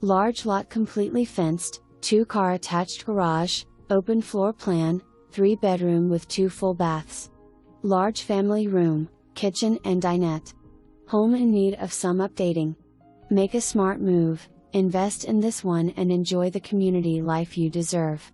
Large lot completely fenced, 2-car attached garage, open floor plan, 3-bedroom with 2 full baths. Large family room, kitchen and dinette. Home in need of some updating. Make a smart move, invest in this one and enjoy the community life you deserve.